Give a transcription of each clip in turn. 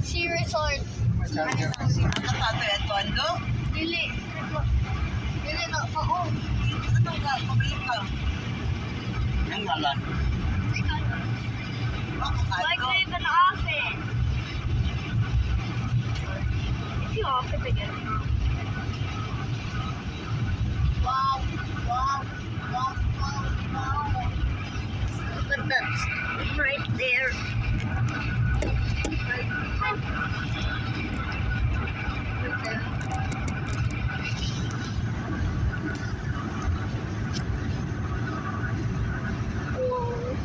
Sea Resort. Nakatato yan, Tondo? Dili. Dili na ako. Ano ka? Pabalik ka. Ang ngalan. Why do you even off it? If you off it again. Wow, wow, wow, wow, wow. Look at that right there. Right there. Whoa.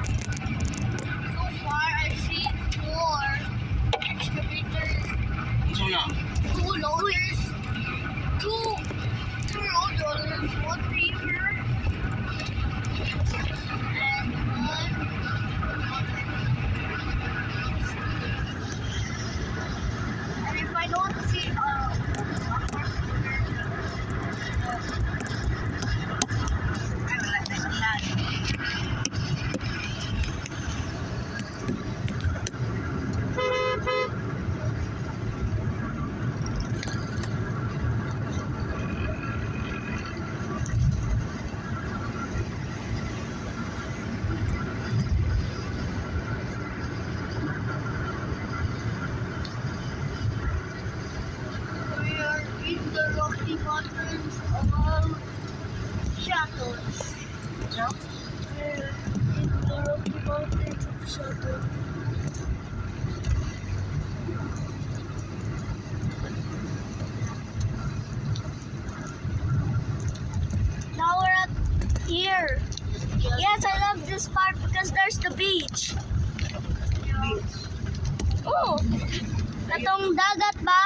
So far, I've seen 4 excavators, Ito na. 2 loaders, 2 road rollers, 1 reaper, and 1. And if I don't see Ay, wala na yan. we are in the Rocky Mountains of Shadows. So, We're in the Rocky Mountains of Shadows. Now we're at here. Yes, I love this part because there's the beach. beach. Oh, katong dagat ba?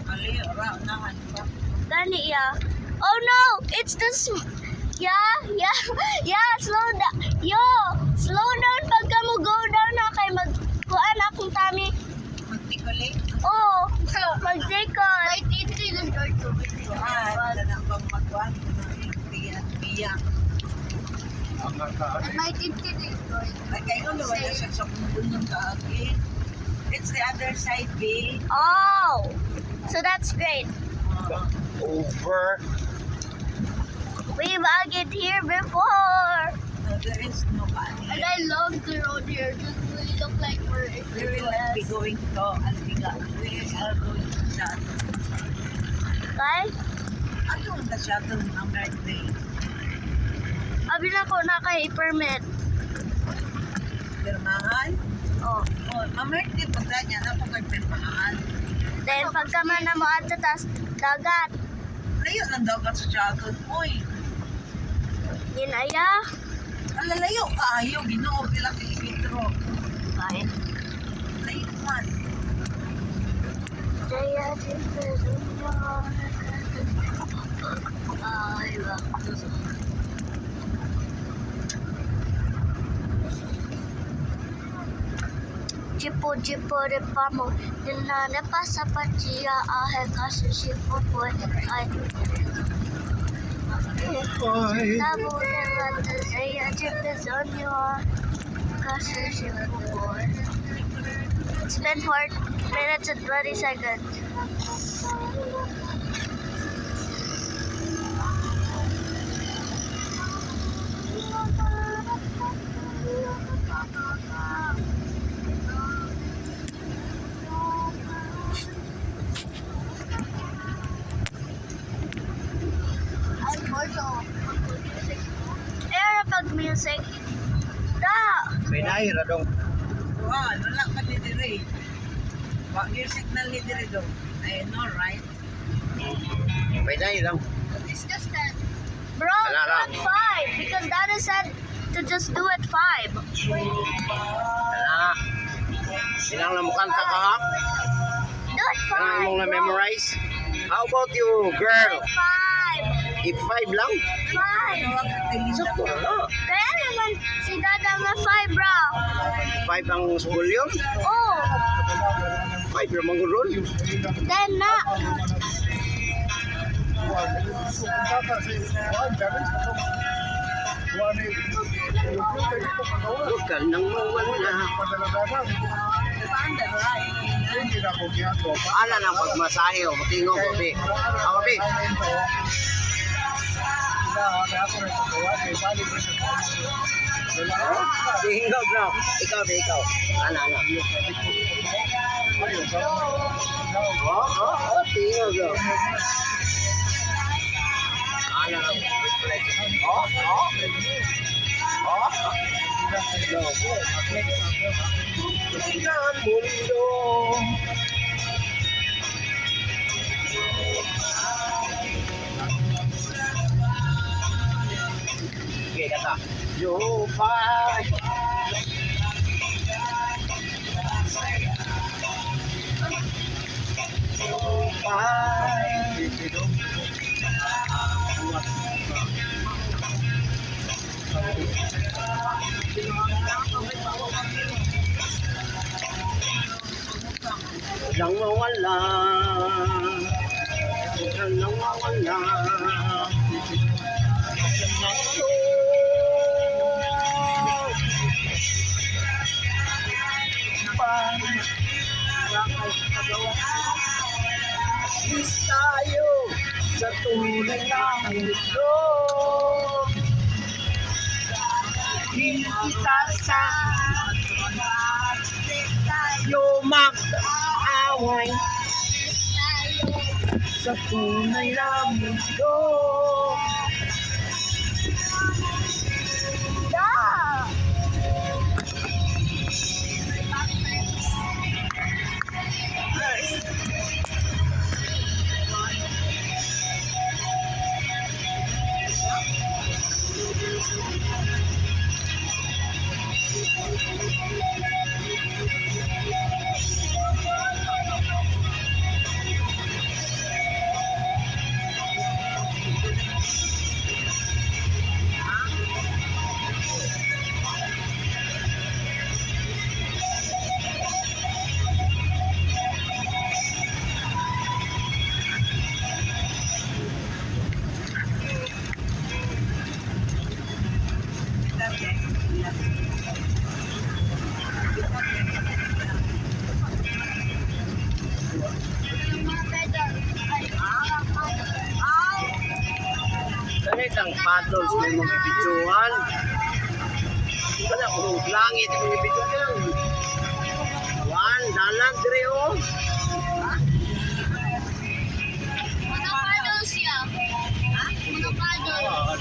Mali, nahan pa. Gani ya. Oh no, it's this. Yeah, yeah, yeah. Slow down pagka mo go down na kay magkuan akong tami. Magtikuli. Oh, mag-take-on. Ay, titi ng to. Wala na bang magwan. Biyak. May titi ng Ay, kayo na wala siya sa kundun ng kaagin. It's the other side, babe. Oh, so that's great. Over. We've agit here before. No, there is nobody. And I love the road here. Just we look like we're in We the will be US. going to Antigua. We are going to shuttle. Okay? Ano ang shuttle ng birthday? Abi na ko na kay permit. Pirmahan? Oh. Oh, ma-birthday pa niya na kung pirmahan. Then pagka man na mo ato tas dagat. Layo ng dagat sa shuttle. Uy, Ginaya. alalayo kayo. Ginoo pila kilometro. Okay. Layo man. Jaya Ay, Chipo chipo de pamo, dinna ne pasa pachia ahe kasu chipo boy ay. Tabu de vata jaya chipo zonyo kasu chipo boy. It's been 4 minutes and 20 seconds. Era pag music. Da! May naira dong. Wow, wala pa ni dire. Wag yung signal ni dire do. I know, right? May naira lang. It's just that. Bro, Wala lang. not 5 because Dada said to just do it 5. Wala. Silang namukanta ka ha? Do it 5. Ano imong bro. na-memorize? How about you, girl? 5. If 5 lang? 5. Sakto na. Kaya naman si Dada nga 5, bro. 5 ang school yun? Oh, 5 naman ko ron. 10 na. Huwag ka nang mawala. Ala na pagmasahe o matingo ko, be. Ako, be. Tingog na. Ikaw, be, ikaw. Ana. Tingog na. Ana na. Tingnan mundo. Okay, kata. Jumpai. Nang mawala. Nang mawala. Tayo sa tunay na mundo. Hindi kita sa tayo mag-aaway sa tunay na mundo. Yeah. Ganit ang paddles may mga ibidyohan. Wala kung langit ang ibidyohan. Juan, dalan dire o. Mga paddles siya. Mga paddles.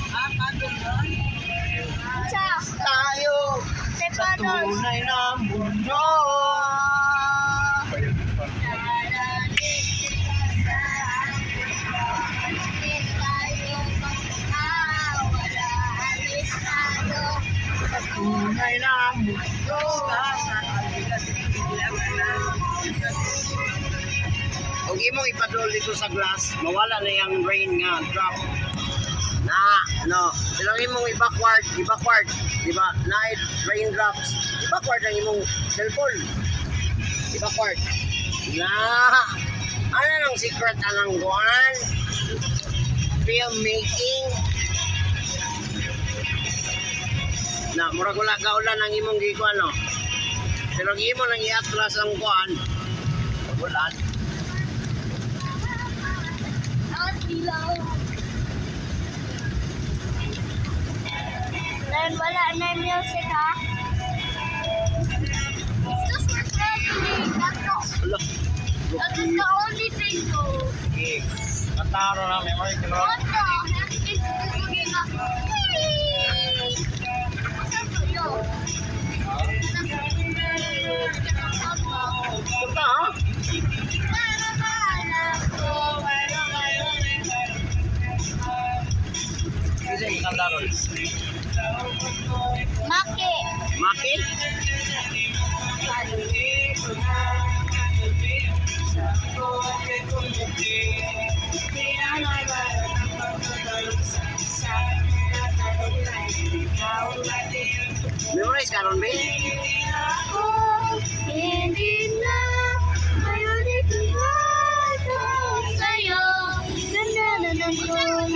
Sa Tayo sa sa paddles. tunay na mundo. Sa tunay na mundo. Kung imong ipadol dito sa glass, mawala na yung rain nga drop. Na, no. Silang imong i-backward, di ba? Na raindrops. I-backward ang imong cellphone. I-backward. Na, ano nang secret anang guan? Filmmaking. Na, murag wala kaulan ang imong gikuan, no? Pero ang imo nang i-atlas ang guan, wala. Then wala na yung music, ha? It's just for traveling. Wala. That is the only thing, though. Okay. Kataro na, memory ko na. What the heck is this looking at? Punta, ha? Kasi isang daron. Maki? Memorize ka ron, babe? Hindi na ngayon ito sa'yo. Ganda na ng kulay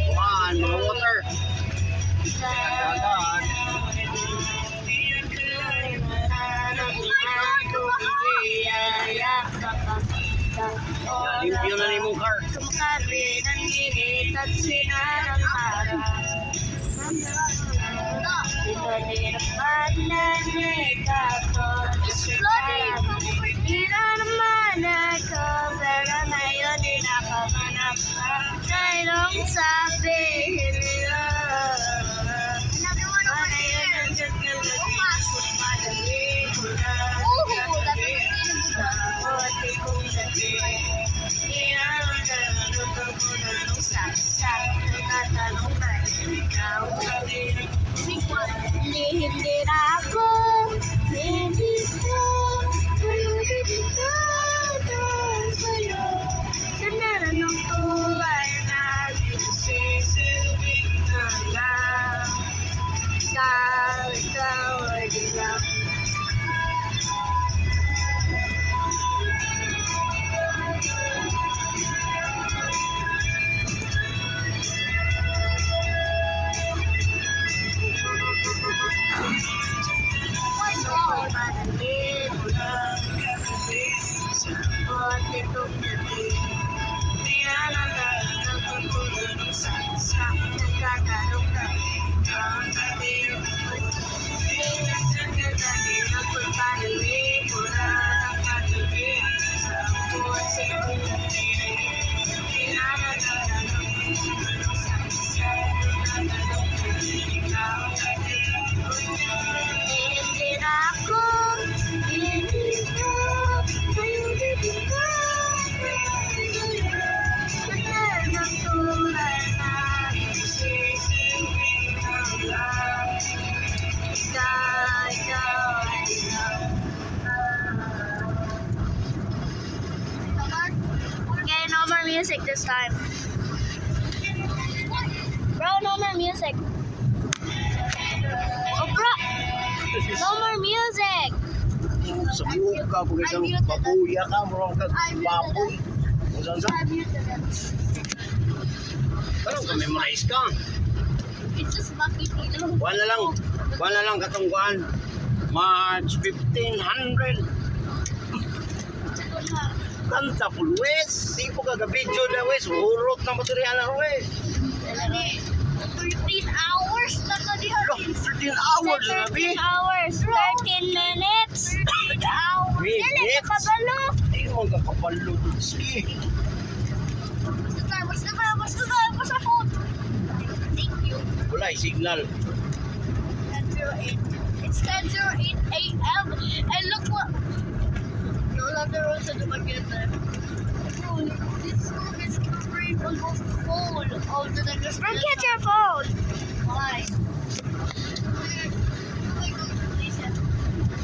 Kuhaan, mga water. Dagan. Limpyo na ni mong car. Kumakabi ng init at sinarang araw. Ibalipan na nikato. Hindi naman ako, pero ngayon di nakamanap. Kailong sabihin nila. Ano yun ang dyan ka nag-isip? Madali ko na nagkakabi. Sa kote kong dati. Inalang na naluto ko na nung saksak. Nagtatanong na ikaw sabi na hindi na ako. Hindi ka. Hindi ka. Sa'yo. Sanara ng tulay na sisilbing hanggang. Ikaw ay dilang. Hindi na ako, hindi ka, ngayon hindi ka. Kaya ng tulay na sisilbing hanggang. Ikaw ay dilang. Okay, no more music this time. Bro, no more music. Oh, bro! No more music! Sa buhok ka, kung ikang babuya ka, murang ka baboy. Kung saan sa? Parang ka memorize ka. It's just Bucky Pino. Wala lang katungguan. March 1500. Kanta po, Wes. Sipo ka video na, Wes. Urot na material na, Wes. 13 hours na ka diha. 13 hours na, 13 Bi. hours, 13 minutes. 13 hours. Dili Minutes? ka kabalo. Hindi mo ka kapalo, Dutski. Basta sa phone. Thank you. Wala, signal. 10:08. It's 10:08 a.m. And look what. No longer also the magenta. This room is covering almost full of the Forget your phone. Why?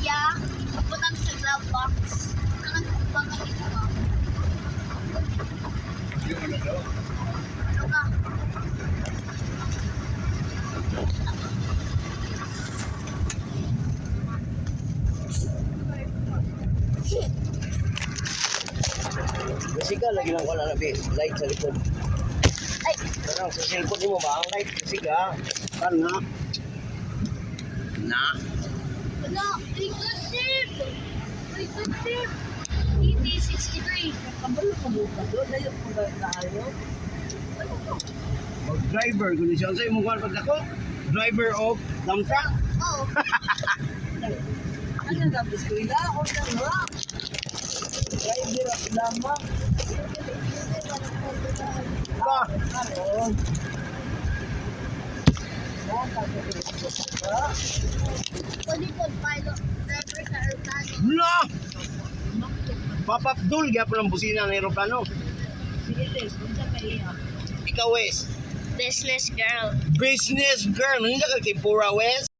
Yeah. Put on the glove box. Ano ka? Kasi ka, lagi lang wala na, Bi. Light sa likod. Ay, Parang sa cellphone mo ba? Ang light kasi ka. Kan nga. Na. wala. Ay, good tip. Ay, good tip. ET63. Kabalo ka mo ka doon. Dayo ko ba tayo? Mag-driver. Kung siya sa'yo mong kuhan pagdako. Driver of dump truck. Oh. Ano nga, biskuila? O na nga. Driver ako lamang. Ba? Ano? Pwede po pilot. Driver sa aeroplano. La! Papapdul, kaya po ng busina ng aeroplano. Sige, Tess. Kung sa kaya. Ikaw, Wes. Business girl. Business girl, hindi ka kay Pura West.